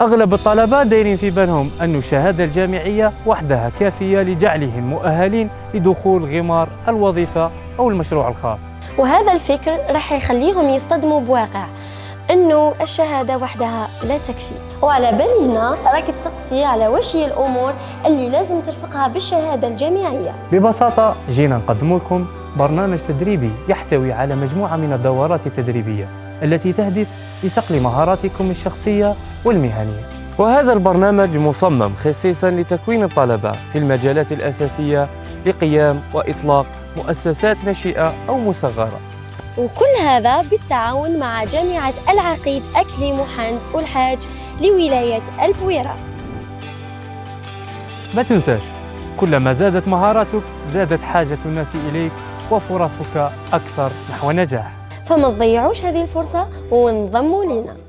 أغلب الطلبة دايرين في بالهم أن الشهادة الجامعية وحدها كافية لجعلهم مؤهلين لدخول غمار الوظيفة أو المشروع الخاص، وهذا الفكر راح يخليهم يصطدموا بواقع انه الشهاده وحدها لا تكفي. وعلى بالي هنا راك تسقسي على واش هي الامور اللي لازم ترفقها بالشهاده الجامعيه. ببساطة جينا نقدم لكم برنامج تدريبي يحتوي على مجموعة من الدورات التدريبية التي تهدف لصقل مهاراتكم الشخصية والمهنية. وهذا البرنامج مصمم خصيصا لتكوين الطلبة في المجالات الأساسية لقيام وإطلاق مؤسسات ناشئة أو مصغرة، وكل هذا بالتعاون مع جامعة العقيد أكليم وحمد والحاج لولاية البويرة. ما تنساش، كلما زادت مهاراتك زادت حاجة الناس إليك وفرصك أكثر نحو النجاح. فما تضيعوش هذه الفرصة وانضموا لنا.